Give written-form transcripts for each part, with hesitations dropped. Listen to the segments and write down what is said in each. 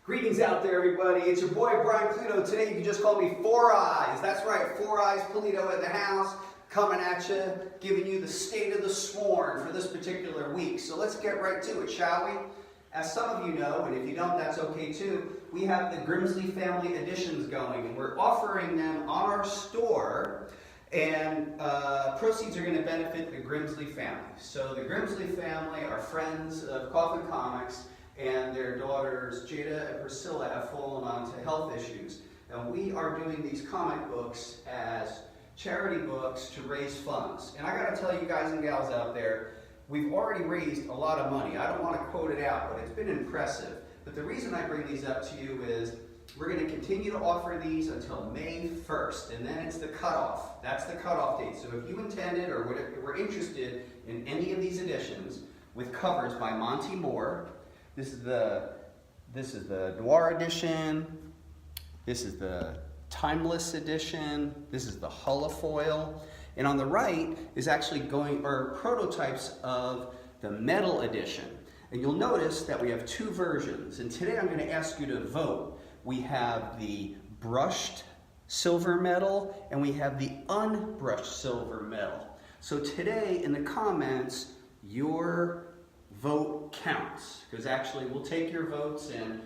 Greetings out there, everybody. It's your boy, Brian Pulido. Today, you can just call me Four Eyes. That's right, Four Eyes Pulido in the house, coming at you, giving you the state of the sworn for this particular week. So let's get right to it, shall we? As some of you know, and if you don't, that's okay too, we have the Grimsley Family Editions going, and we're offering them on our store, and proceeds are going to benefit the Grimsley family. So the Grimsley family are friends of Coffin Comics, and their daughters Jada and Priscilla have fallen onto health issues. And we are doing these comic books as charity books to raise funds. And I gotta tell you guys and gals out there, we've already raised a lot of money. I don't want to quote it out, but it's been impressive. But the reason I bring these up to you is we're going to continue to offer these until May 1st, and then it's the cutoff. That's the cutoff date. So if you intended or were interested in any of these editions with covers by Monte Moore, this is the Noir edition, this is the Timeless edition, this is the holofoil, and on the right is actually prototypes of the metal edition. And you'll notice that we have two versions, and today I'm going to ask you to vote. We have the brushed silver metal and we have the unbrushed silver metal. So today in the comments, your vote counts, because actually we'll take your votes, and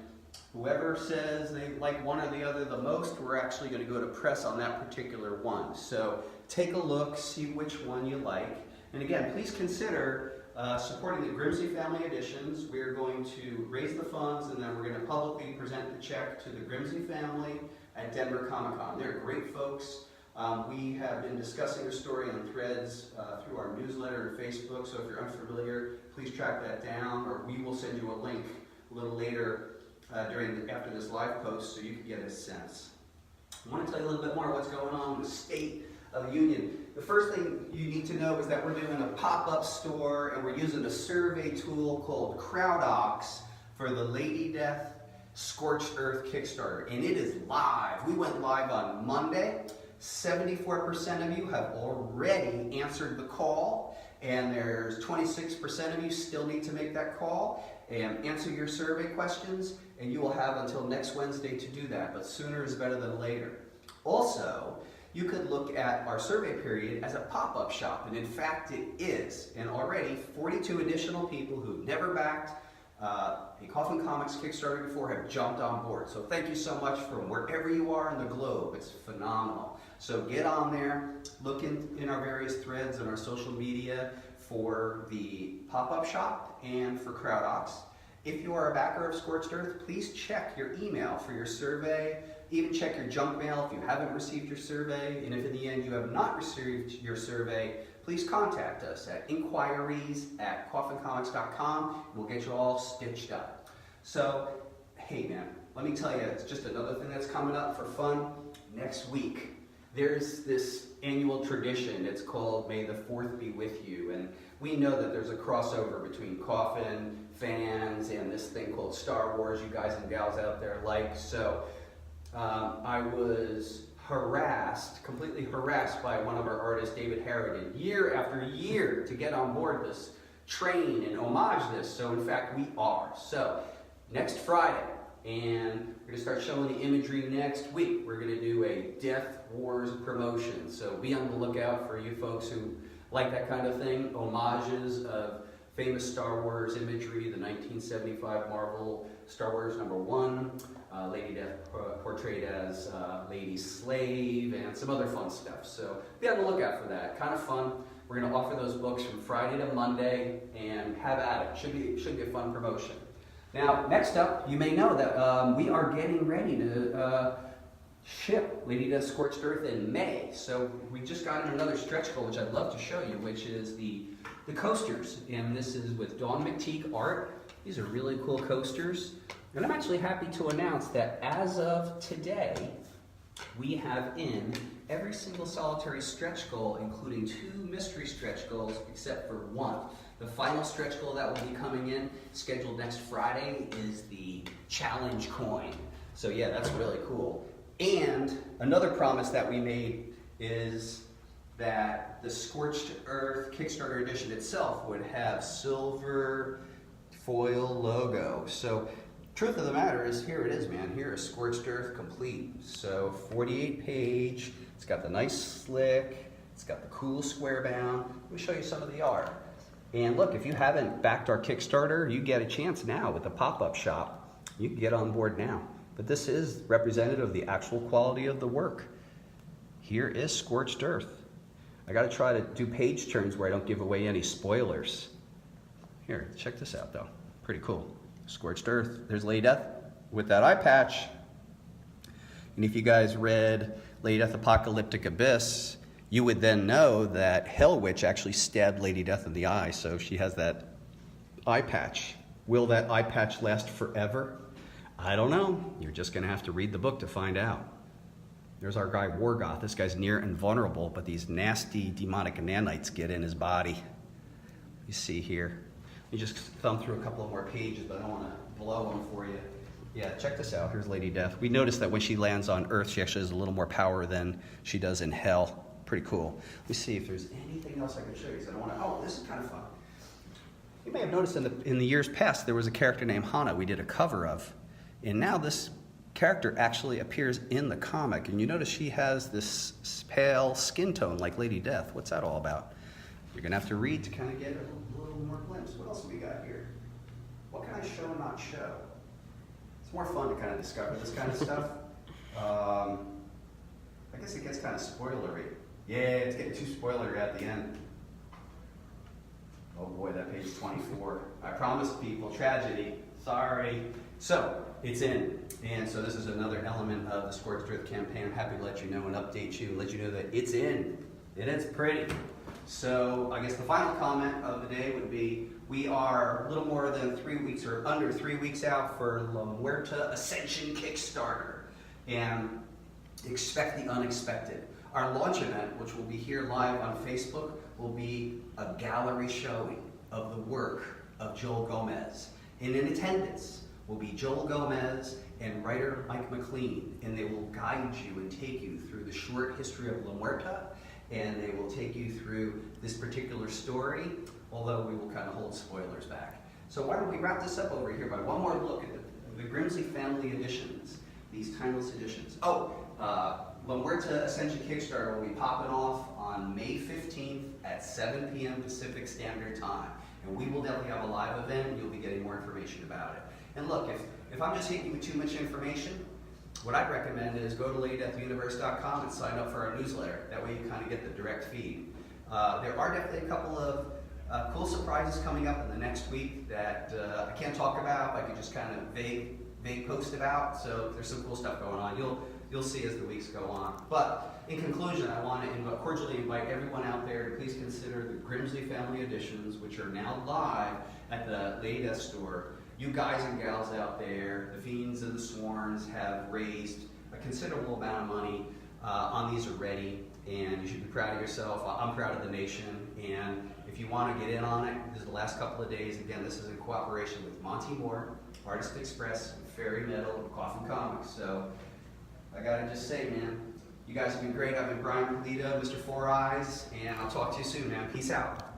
whoever says they like one or the other the most, we're actually going to go to press on that particular one. So take a look, see which one you like, and again, please consider supporting the Grimsley Family Editions. We're going to raise the funds, and then we're going to publicly present the check to the Grimsley family at Denver Comic Con. They're great folks. We have been discussing their story on threads through our newsletter and Facebook, so if you're unfamiliar, please track that down, or we will send you a link a little later after this live post so you can get a sense. I want to tell you a little bit more what's going on in the state of the union. The first thing you need to know is that we're doing a pop-up store, and we're using a survey tool called CrowdOx for the Lady Death Scorched Earth Kickstarter, and it is live. We went live on Monday. 74% of you have already answered the call, and there's 26% of you still need to make that call and answer your survey questions, and you will have until next Wednesday to do that, but sooner is better than later. Also, you could look at our survey period as a pop-up shop, and in fact it is, and already 42 additional people who've never backed a Coffin Comics Kickstarter before have jumped on board. So thank you so much from wherever you are in the globe. It's phenomenal. So get on there, look in our various threads on our social media for the pop-up shop and for CrowdOx. If you are a backer of Scorched Earth, please check your email for your survey. Even check your junk mail if you haven't received your survey. And if in the end you have not received your survey, please contact us at inquiries@coffincomics.com. We'll get you all stitched up. So, hey man, let me tell you, it's just another thing that's coming up for fun. Next week, there's this annual tradition. It's called May the 4th Be With You. And we know that there's a crossover between Coffin fans and this thing called Star Wars, you guys and gals out there like. So I was completely harassed by one of our artists, David Harrigan, year after year to get on board this train and homage this. So in fact, we are. So next Friday, and we're going to start showing the imagery next week. We're going to do a Death Wars promotion. So be on the lookout for you folks who like that kind of thing. Homages of famous Star Wars imagery, the 1975 Marvel Star Wars #1, Lady Death portrayed as Lady Slave, and some other fun stuff. So be on the lookout for that. Kind of fun. We're going to offer those books from Friday to Monday, and have at it. Should be a fun promotion. Now, next up, you may know that we are getting ready to ship Lady Death Scorched Earth in May. So we just got in another stretch goal, which I'd love to show you, which is the coasters. And this is with Dawn McTeague art. These are really cool coasters. And I'm actually happy to announce that as of today, we have in every single solitary stretch goal, including 2 mystery stretch goals, except for one. The final stretch goal that will be coming in, scheduled next Friday, is the challenge coin. So yeah, that's really cool. And another promise that we made is that the Scorched Earth Kickstarter edition itself would have silver foil logo. So Truth of the matter is, here it is, man. Here is Scorched Earth complete. So 48 page, it's got the nice slick, it's got the cool square bound. Let me show you some of the art. And look, if you haven't backed our Kickstarter, you get a chance now with the pop-up shop. You can get on board now. But this is representative of the actual quality of the work. Here is Scorched Earth. I gotta try to do page turns where I don't give away any spoilers. Here, check this out though. Pretty cool. Scorched Earth. There's Lady Death with that eye patch. And if you guys read Lady Death Apocalyptic Abyss, you would then know that Hell Witch actually stabbed Lady Death in the eye, so she has that eye patch. Will that eye patch last forever? I don't know. You're just going to have to read the book to find out. There's our guy Wargoth. This guy's near invulnerable, but these nasty demonic nanites get in his body. You see here. You just thumb through a couple of more pages, but I don't want to blow them for you. Yeah, check this out. Here's Lady Death. We noticed that when she lands on Earth, she actually has a little more power than she does in Hell. Pretty cool. Let me see if there's anything else I can show you. So I don't want to. Oh, this is kind of fun. You may have noticed in the years past there was a character named Hana we did a cover of, and now this character actually appears in the comic. And you notice she has this pale skin tone like Lady Death. What's that all about? You're gonna have to read to kind of get a little more glimpse. What else have we got here? What can I show and not show? It's more fun to kind of discover this kind of stuff. I guess it gets kind of spoilery. Yeah, it's getting too spoilery at the end. Oh boy, that page 24. I promised people, tragedy. Sorry. So, it's in. And so this is another element of the Scorched Earth campaign. I'm happy to let you know and update you, let you know that it's in. And it's pretty. So, I guess the final comment of the day would be, we are a little more than 3 weeks, or under 3 weeks out for La Muerta Ascension Kickstarter. And expect the unexpected. Our launch event, which will be here live on Facebook, will be a gallery showing of the work of Joel Gomez. And in attendance will be Joel Gomez and writer Mike McLean, and they will guide you and take you through the short history of La Muerta, and they will take you through this particular story, although we will kind of hold spoilers back. So why don't we wrap this up over here by one more look at the Grimsley Family Editions, these timeless editions. La Muerta Ascension Kickstarter will be popping off on May 15th at 7 p.m. Pacific Standard Time. And we will definitely have a live event, and you'll be getting more information about it. And look, if I'm just hitting you with too much information, what I'd recommend is go to LadyDeathUniverse.com and sign up for our newsletter. That way you kind of get the direct feed. There are definitely a couple of cool surprises coming up in the next week that I can't talk about, but I can just kind of vague post about. So there's some cool stuff going on. You'll see as the weeks go on. But in conclusion, I want to cordially invite everyone out there to please consider the Grimsley Family Editions, which are now live at the Lady Death store. You guys and gals out there, the Fiends and the Sworns, have raised a considerable amount of money on these already, and you should be proud of yourself. I'm proud of the nation, and if you want to get in on it, this is the last couple of days. Again, this is in cooperation with Monte Moore, Artist Express, Faerie Metal, and Coffin Comics. So I gotta just say, man, you guys have been great. I've been Brian Pulido, Mr. Four Eyes, and I'll talk to you soon, man. Peace out.